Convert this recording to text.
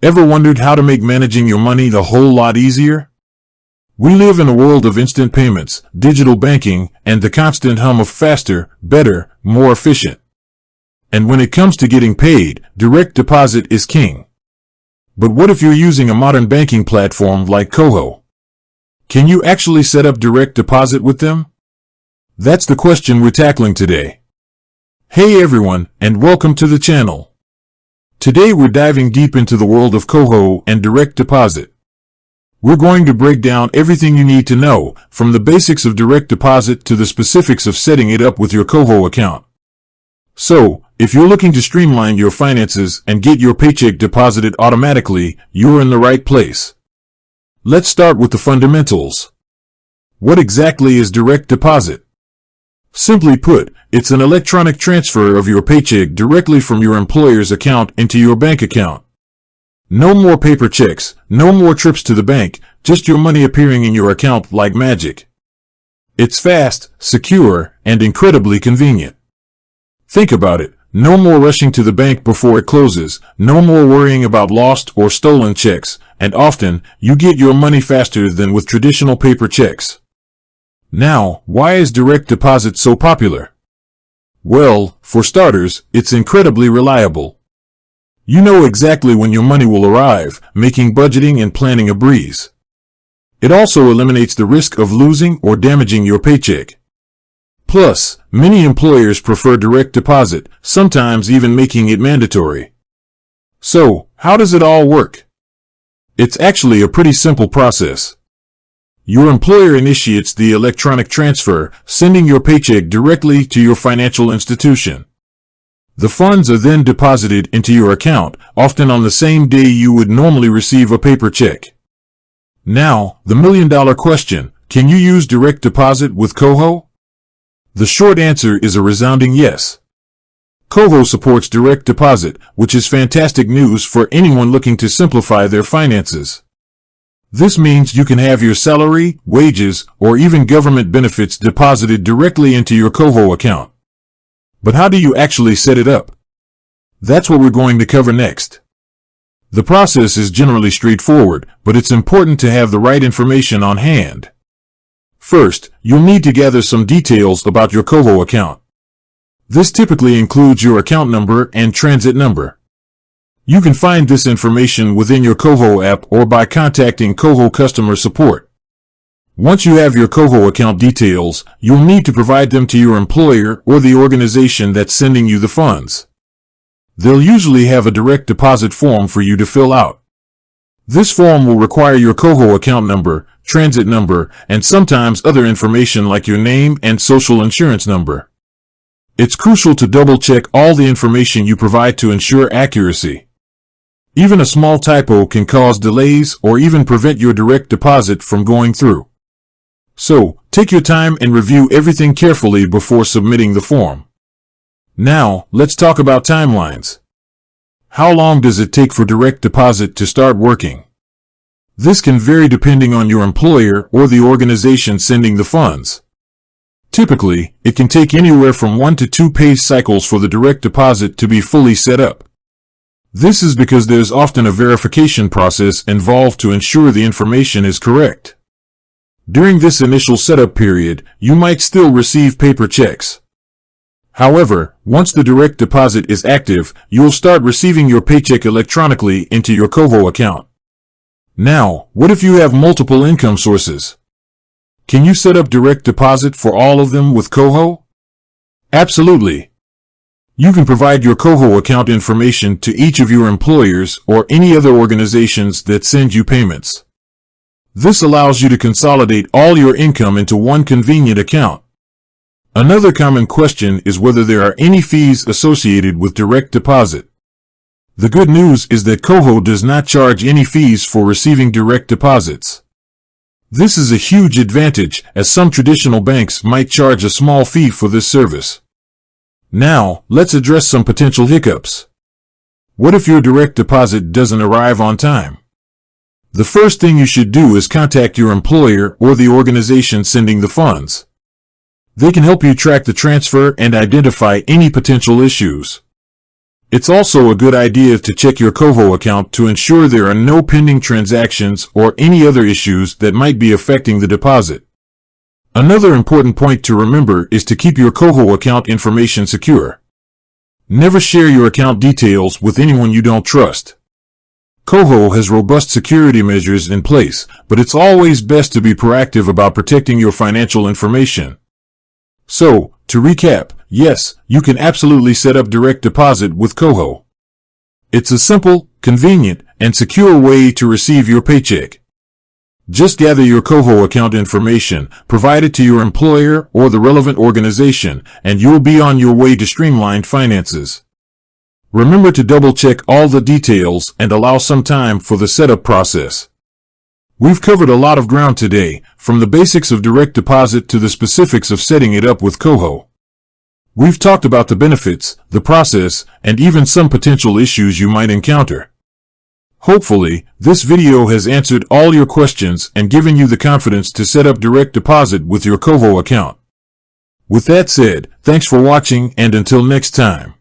Ever wondered how to make managing your money a whole lot easier? We live in a world of instant payments, digital banking, and the constant hum of faster, better, more efficient. And when it comes to getting paid, direct deposit is king. But what if you're using a modern banking platform like Koho? Can you actually set up direct deposit with them? That's the question we're tackling today. Hey everyone, and welcome to the channel. Today we're diving deep into the world of Koho and direct deposit. We're going to break down everything you need to know, from the basics of direct deposit to the specifics of setting it up with your Koho account. So, if you're looking to streamline your finances and get your paycheck deposited automatically, you're in the right place. Let's start with the fundamentals. What exactly is direct deposit? Simply put, it's an electronic transfer of your paycheck directly from your employer's account into your bank account. No more paper checks, no more trips to the bank, just your money appearing in your account like magic. It's fast, secure, and incredibly convenient. Think about it. No more rushing to the bank before it closes, no more worrying about lost or stolen checks, and often, you get your money faster than with traditional paper checks. Now, why is direct deposit so popular? Well, for starters, it's incredibly reliable. You know exactly when your money will arrive, making budgeting and planning a breeze. It also eliminates the risk of losing or damaging your paycheck. Plus, many employers prefer direct deposit, sometimes even making it mandatory. So, how does it all work? It's actually a pretty simple process. Your employer initiates the electronic transfer, sending your paycheck directly to your financial institution. The funds are then deposited into your account, often on the same day you would normally receive a paper check. Now, the million-dollar question, can you use direct deposit with Koho? The short answer is a resounding yes. Koho supports direct deposit, which is fantastic news for anyone looking to simplify their finances. This means you can have your salary, wages, or even government benefits deposited directly into your Koho account. But how do you actually set it up? That's what we're going to cover next. The process is generally straightforward, but it's important to have the right information on hand. First, you'll need to gather some details about your Koho account. This typically includes your account number and transit number. You can find this information within your Koho app or by contacting Koho customer support. Once you have your Koho account details, you'll need to provide them to your employer or the organization that's sending you the funds. They'll usually have a direct deposit form for you to fill out. This form will require your Koho account number, transit number, and sometimes other information like your name and social insurance number. It's crucial to double-check all the information you provide to ensure accuracy. Even a small typo can cause delays or even prevent your direct deposit from going through. So, take your time and review everything carefully before submitting the form. Now, let's talk about timelines. How long does it take for direct deposit to start working? This can vary depending on your employer or the organization sending the funds. Typically, it can take anywhere from 1 to 2 pay cycles for the direct deposit to be fully set up. This is because there's often a verification process involved to ensure the information is correct. During this initial setup period, you might still receive paper checks. However, once the direct deposit is active, you'll start receiving your paycheck electronically into your Koho account. Now, what if you have multiple income sources? Can you set up direct deposit for all of them with Koho? Absolutely. You can provide your Koho account information to each of your employers or any other organizations that send you payments. This allows you to consolidate all your income into one convenient account. Another common question is whether there are any fees associated with direct deposit. The good news is that Koho does not charge any fees for receiving direct deposits. This is a huge advantage, as some traditional banks might charge a small fee for this service. Now, let's address some potential hiccups. What if your direct deposit doesn't arrive on time? The first thing you should do is contact your employer or the organization sending the funds. They can help you track the transfer and identify any potential issues. It's also a good idea to check your Koho account to ensure there are no pending transactions or any other issues that might be affecting the deposit. Another important point to remember is to keep your Koho account information secure. Never share your account details with anyone you don't trust. Koho has robust security measures in place, but it's always best to be proactive about protecting your financial information. So, to recap, yes, you can absolutely set up direct deposit with Koho. It's a simple, convenient, and secure way to receive your paycheck. Just gather your Koho account information, provide it to your employer or the relevant organization, and you'll be on your way to streamlined finances. Remember to double-check all the details and allow some time for the setup process. We've covered a lot of ground today, from the basics of direct deposit to the specifics of setting it up with Koho. We've talked about the benefits, the process, and even some potential issues you might encounter. Hopefully, this video has answered all your questions and given you the confidence to set up direct deposit with your Koho account. With that said, thanks for watching, and until next time.